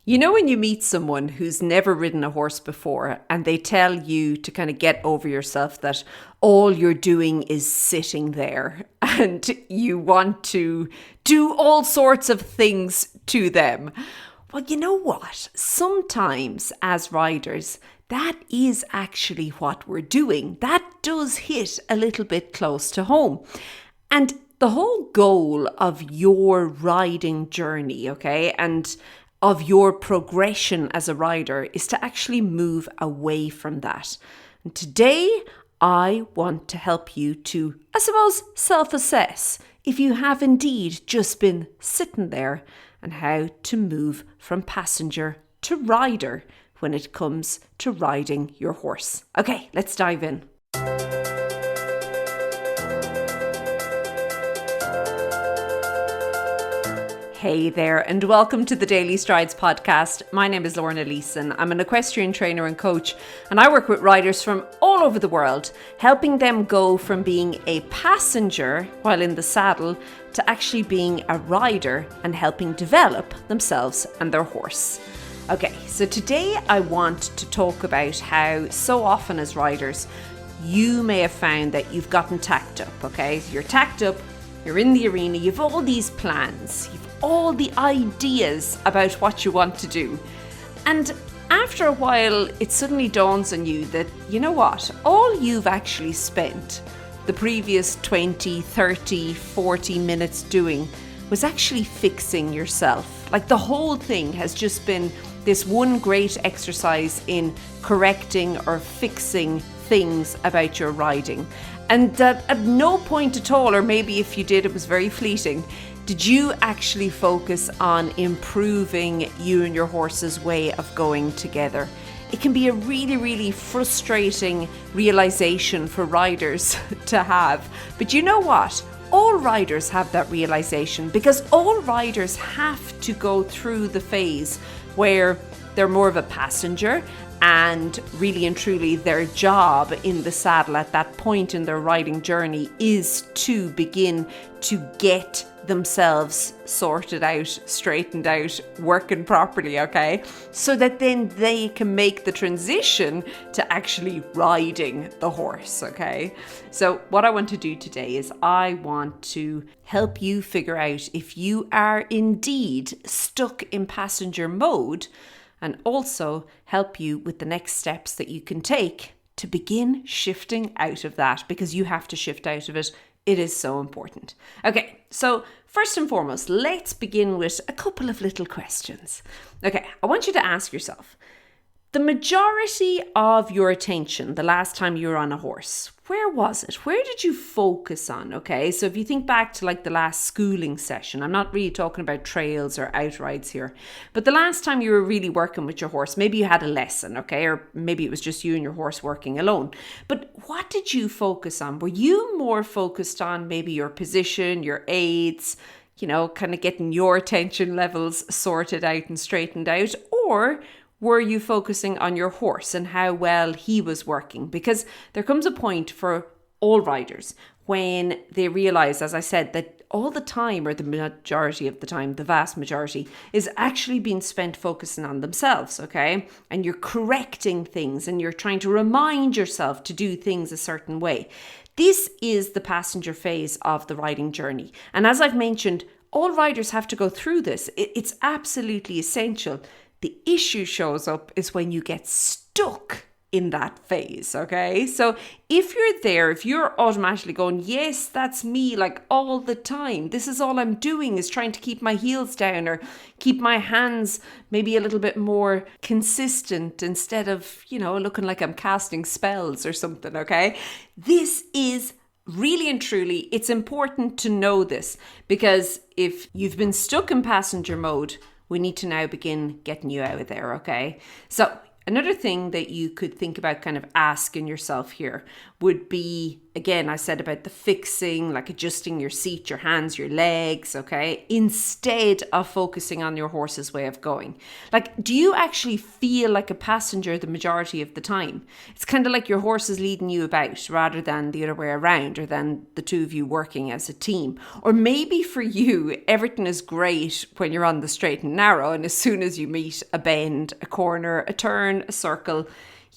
You know when you meet someone who's never ridden a horse before and they tell you to kind of get over yourself, that all you're doing is sitting there and you want to do all sorts of things to them? Well, you know what? Sometimes as riders, that is actually what we're doing. That does hit a little bit close to home. And the whole goal of your riding journey, okay, and of your progression as a rider is to actually move away from that. And today, I want to help you to, I suppose, self-assess if you have indeed just been sitting there and how to move from passenger to rider when it comes to riding your horse. Okay, let's dive in. Hey there, and welcome to the Daily Strides podcast. My name is Lorna Leeson. I'm an equestrian trainer and coach, and I work with riders from all over the world, helping them go from being a passenger while in the saddle to actually being a rider and helping develop themselves and their horse. Okay, so today I want to talk about how so often as riders, you may have found that you've gotten tacked up, okay? You're tacked up, you're in the arena, you've all these plans, you've all the ideas about what you want to do. And after a while, it suddenly dawns on you that, you know what, all you've actually spent the previous 20, 30, 40 minutes doing was actually fixing yourself. Like the whole thing has just been this one great exercise in correcting or fixing things about your riding. And that at no point at all, or maybe if you did, it was very fleeting, did you actually focus on improving you and your horse's way of going together. It can be a really, really frustrating realization for riders to have. But you know what? All riders have that realization because all riders have to go through the phase where they're more of a passenger, and really and truly their job in the saddle at that point in their riding journey is to begin to get themselves sorted out, straightened out, working properly, okay? So that then they can make the transition to actually riding the horse, okay? So what I want to do today is I want to help you figure out if you are indeed stuck in passenger mode, and also help you with the next steps that you can take to begin shifting out of that, because you have to shift out of it. It is so important. Okay, so first and foremost, let's begin with a couple of little questions. Okay, I want you to ask yourself, the majority of your attention the last time you were on a horse, where was it? Where did you focus on? Okay, so if you think back to like the last schooling session, I'm not really talking about trails or outrides here, but the last time you were really working with your horse, maybe you had a lesson, okay, or maybe it was just you and your horse working alone. But what did you focus on? Were you more focused on maybe your position, your aids, you know, kind of getting your attention levels sorted out and straightened out? Or were you focusing on your horse and how well he was working? Because there comes a point for all riders when they realize, as I said, that all the time, or the majority of the time, the vast majority, is actually being spent focusing on themselves, okay? And you're correcting things and you're trying to remind yourself to do things a certain way. This is the passenger phase of the riding journey. And as I've mentioned, all riders have to go through this. It's absolutely essential. The issue shows up is when you get stuck in that phase, okay? So if you're there, if you're automatically going, yes, that's me, like all the time, this is all I'm doing is trying to keep my heels down or keep my hands maybe a little bit more consistent instead of, you know, looking like I'm casting spells or something, okay? This is really and truly, it's important to know this, because if you've been stuck in passenger mode, we need to now begin getting you out of there, okay? So another thing that you could think about kind of asking yourself here would be again, I said about the fixing, like adjusting your seat, your hands, your legs, okay, instead of focusing on your horse's way of going. Like, do you actually feel like a passenger the majority of the time? It's kind of like your horse is leading you about rather than the other way around, or than the two of you working as a team. Or maybe for you, everything is great when you're on the straight and narrow, and as soon as you meet a bend, a corner, a turn, a circle,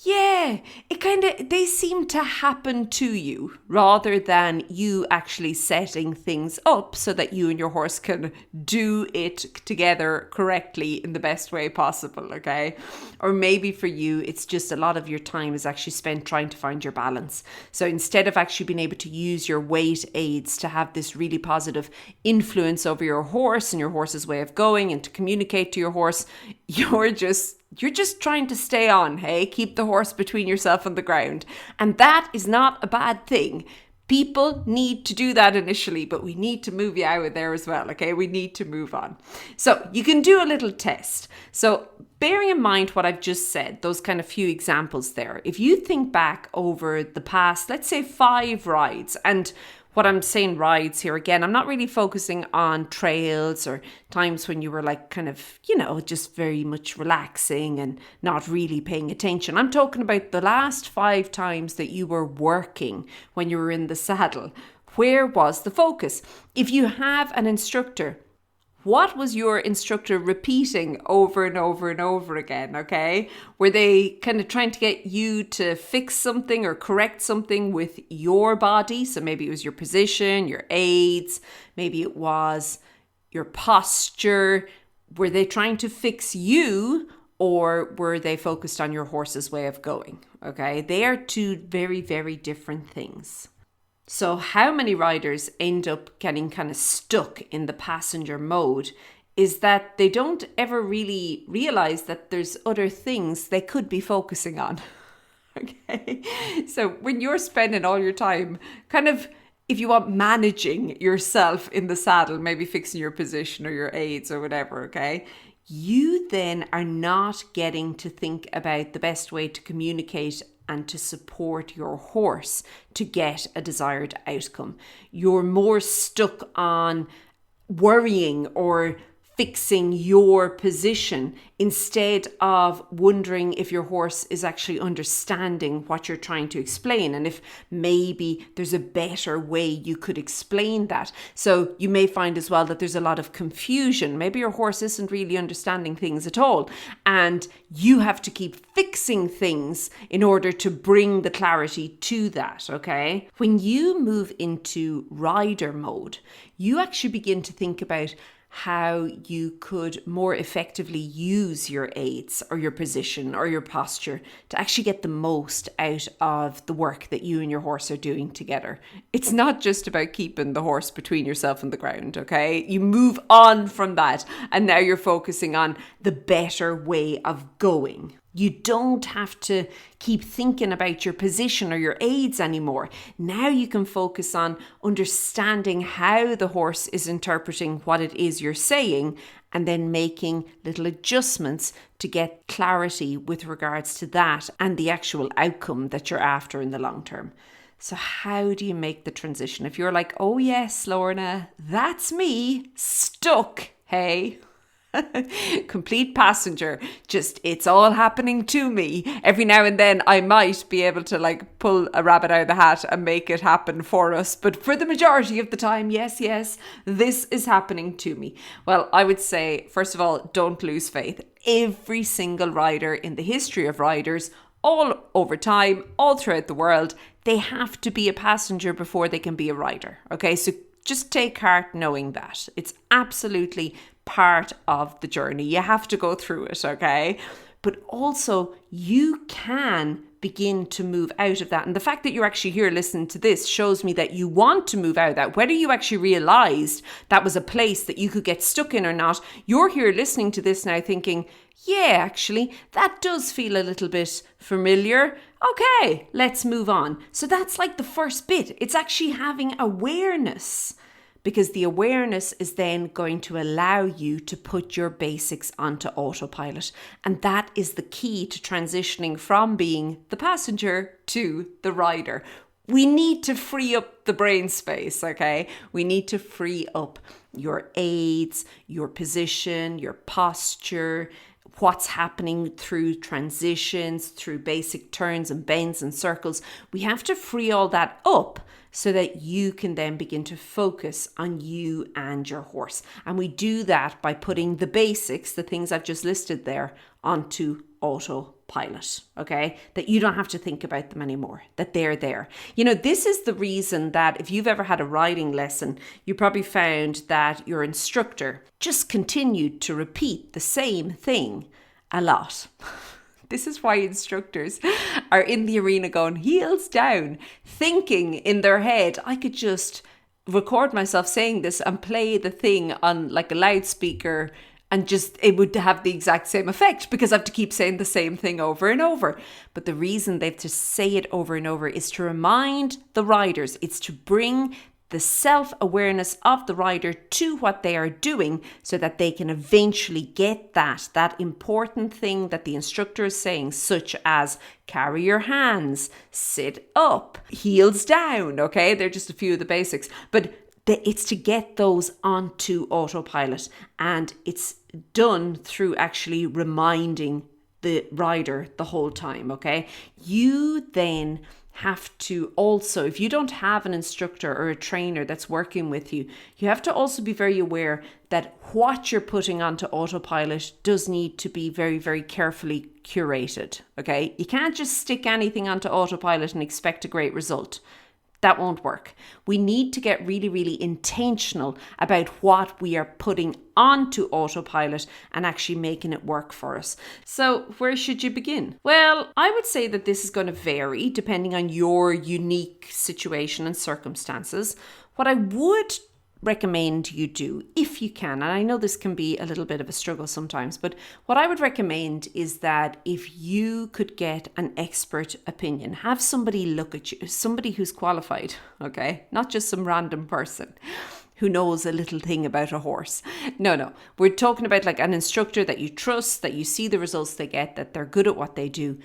yeah, they seem to happen to you rather than you actually setting things up so that you and your horse can do it together correctly in the best way possible, okay? Or maybe for you, it's just a lot of your time is actually spent trying to find your balance. So instead of actually being able to use your weight aids to have this really positive influence over your horse and your horse's way of going and to communicate to your horse, you're just trying to stay on, hey? Keep the horse between yourself and the ground. And that is not a bad thing. People need to do that initially, but we need to move you out of there as well, okay? We need to move on. So you can do a little test. So bearing in mind what I've just said, those kind of few examples there, if you think back over the past, let's say 5 rides, and what I'm saying rides here again, I'm not really focusing on trails or times when you were like kind of, just very much relaxing and not really paying attention. I'm talking about the last 5 times that you were working when you were in the saddle. Where was the focus? If you have an instructor, what was your instructor repeating over and over and over again, okay? Were they kind of trying to get you to fix something or correct something with your body? So maybe it was your position, your aids, maybe it was your posture. Were they trying to fix you, or were they focused on your horse's way of going, okay? They are 2 very, very different things. So how many riders end up getting kind of stuck in the passenger mode is that they don't ever really realize that there's other things they could be focusing on. Okay. So when you're spending all your time kind of, if you want, managing yourself in the saddle, maybe fixing your position or your aids or whatever, okay, you then are not getting to think about the best way to communicate and to support your horse to get a desired outcome. You're more stuck on worrying or fixing your position instead of wondering if your horse is actually understanding what you're trying to explain, and if maybe there's a better way you could explain that. So you may find as well that there's a lot of confusion. Maybe your horse isn't really understanding things at all, and you have to keep fixing things in order to bring the clarity to that, okay? When you move into rider mode, you actually begin to think about how you could more effectively use your aids or your position or your posture to actually get the most out of the work that you and your horse are doing together. It's not just about keeping the horse between yourself and the ground, okay? You move on from that and now you're focusing on the better way of going. You don't have to keep thinking about your position or your aids anymore. Now you can focus on understanding how the horse is interpreting what it is you're saying, and then making little adjustments to get clarity with regards to that and the actual outcome that you're after in the long term. So how do you make the transition? If you're like, oh yes, Lorna, that's me, stuck, hey? Complete passenger, just it's all happening to me. Every now and then I might be able to like pull a rabbit out of the hat and make it happen for us, but for the majority of the time, yes, this is happening to me. Well, I would say, first of all, don't lose faith. Every single rider in the history of riders, all over time, all throughout the world, they have to be a passenger before they can be a rider. Okay, so just take heart knowing that. It's absolutely part of the journey. You have to go through it, okay? But also you can begin to move out of that. And the fact that you're actually here listening to this shows me that you want to move out of that. Whether you actually realized that was a place that you could get stuck in or not, you're here listening to this now thinking, yeah, actually, that does feel a little bit familiar. Okay, let's move on. So that's like the first bit. It's actually having awareness, because the awareness is then going to allow you to put your basics onto autopilot. And that is the key to transitioning from being the passenger to the rider. we need to free up the brain space, okay? We need to free up your aids, your position, your posture, what's happening through transitions, through basic turns and bends and circles. We have to free all that up so that you can then begin to focus on you and your horse. And we do that by putting the basics, the things I've just listed there, onto autopilot, okay? That you don't have to think about them anymore, that they're there. You know, this is the reason that if you've ever had a riding lesson, you probably found that your instructor just continued to repeat the same thing a lot. This is why instructors are in the arena going heels down, thinking in their head, I could just record myself saying this and play the thing on like a loudspeaker and just it would have the exact same effect because I have to keep saying the same thing over and over. But the reason they have to say it over and over is to remind the riders, it's to bring the self-awareness of the rider to what they are doing so that they can eventually get that important thing that the instructor is saying, such as carry your hands, sit up, heels down, okay? They're just a few of the basics. But it's to get those onto autopilot, and it's done through actually reminding the rider the whole time, okay? You then have to also, if you don't have an instructor or a trainer that's working with you, you have to also be very aware that what you're putting onto autopilot does need to be very, very carefully curated, okay? You can't just stick anything onto autopilot and expect a great result. That won't work. We need to get really, really intentional about what we are putting onto autopilot and actually making it work for us. So where should you begin? Well, I would say that this is going to vary depending on your unique situation and circumstances. What I would recommend you do, if you can, and I know this can be a little bit of a struggle sometimes, but what I would recommend is that if you could get an expert opinion, have somebody look at you, somebody who's qualified, okay? Not just some random person who knows a little thing about a horse. No, we're talking about like an instructor that you trust, that you see the results they get, that they're good at what they do.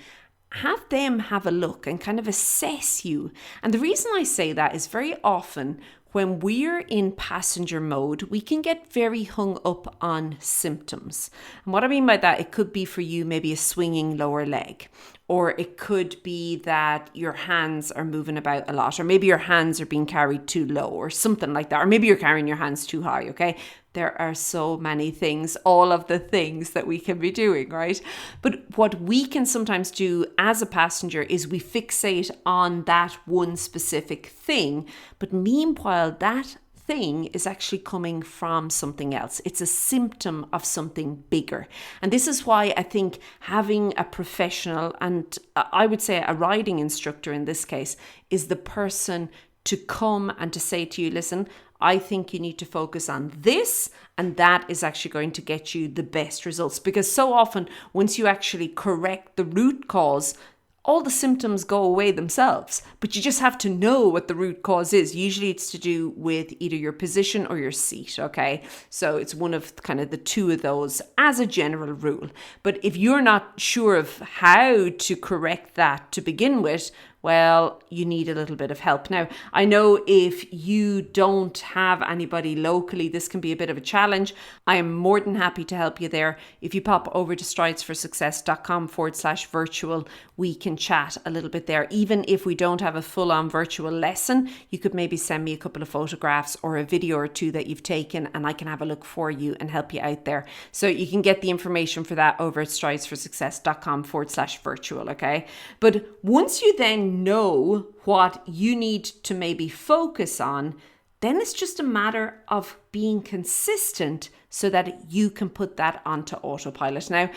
Have them have a look and kind of assess you. And the reason I say that is very often when we're in passenger mode, we can get very hung up on symptoms. And what I mean by that, it could be for you maybe a swinging lower leg, or it could be that your hands are moving about a lot, or maybe your hands are being carried too low or something like that, or maybe you're carrying your hands too high, okay? There are so many things, all of the things that we can be doing, right? But what we can sometimes do as a passenger is we fixate on that one specific thing, but meanwhile, that thing is actually coming from something else. It's a symptom of something bigger. And this is why I think having a professional, and I would say a riding instructor in this case, is the person to come and to say to you, listen, I think you need to focus on this, and that is actually going to get you the best results. Because so often, once you actually correct the root cause, all the symptoms go away themselves. But you just have to know what the root cause is. Usually it's to do with either your position or your seat, okay? So it's one of kind of the two of those as a general rule. But if you're not sure of how to correct that to begin with, well, you need a little bit of help. Now, I know if you don't have anybody locally, this can be a bit of a challenge. I am more than happy to help you there. If you pop over to stridesforsuccess.com/virtual, we can chat a little bit there. Even if we don't have a full-on virtual lesson, you could maybe send me a couple of photographs or a video or two that you've taken, and I can have a look for you and help you out there. So you can get the information for that over at stridesforsuccess.com/virtual, okay? But once you then know what you need to maybe focus on, then it's just a matter of being consistent so that you can put that onto autopilot. Now,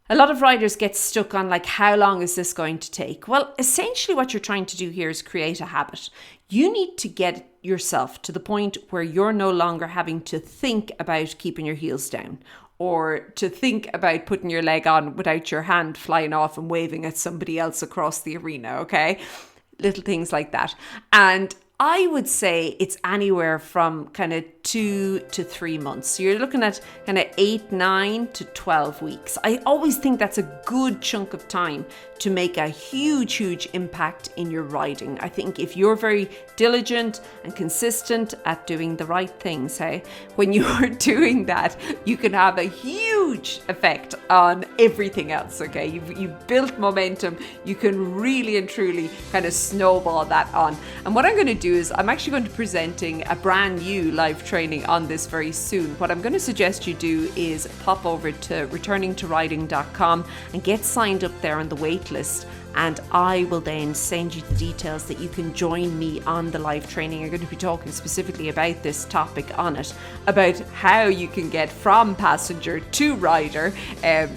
a lot of riders get stuck on like, how long is this going to take? Well, essentially what you're trying to do here is create a habit. You need to get yourself to the point where you're no longer having to think about keeping your heels down, or to think about putting your leg on without your hand flying off and waving at somebody else across the arena, okay? Little things like that. And I would say it's anywhere from kind of 2 to 3 months. So you're looking at kind of 8, 9 to 12 weeks. I always think that's a good chunk of time to make a huge impact in your riding. I think if you're very diligent and consistent at doing the right things, hey, when you are doing that, you can have a huge effect on everything else, okay? You've built momentum. You can really and truly kind of snowball that on. And what I'm going to do is I'm actually going to be presenting a brand new live training on this very soon. What I'm going to suggest you do is pop over to returningtoriding.com and get signed up there on the wait list, and I will then send you the details that you can join me on the live training. I'm going to be talking specifically about this topic on it, about how you can get from passenger to rider.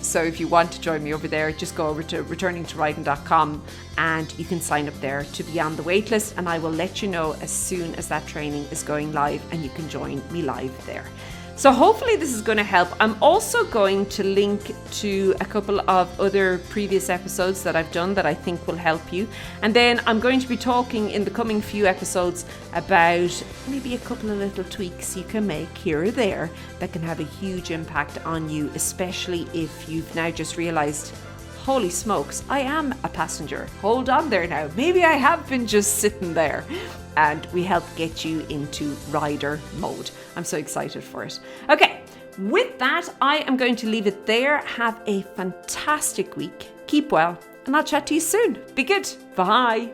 So if you want to join me over there, just go over to returningtoriding.com and you can sign up there to be on the wait list, and I will let you know as soon as that training is going live and you can join me live there. So hopefully this is going to help. I'm also going to link to a couple of other previous episodes that I've done that I think will help you. And then I'm going to be talking in the coming few episodes about maybe a couple of little tweaks you can make here or there that can have a huge impact on you, especially if you've now just realized, holy smokes, I am a passenger. Hold on there now. Maybe I have been just sitting there. And we help get you into rider mode. I'm so excited for it. Okay, with that, I am going to leave it there. Have a fantastic week. Keep well, and I'll chat to you soon. Be good. Bye.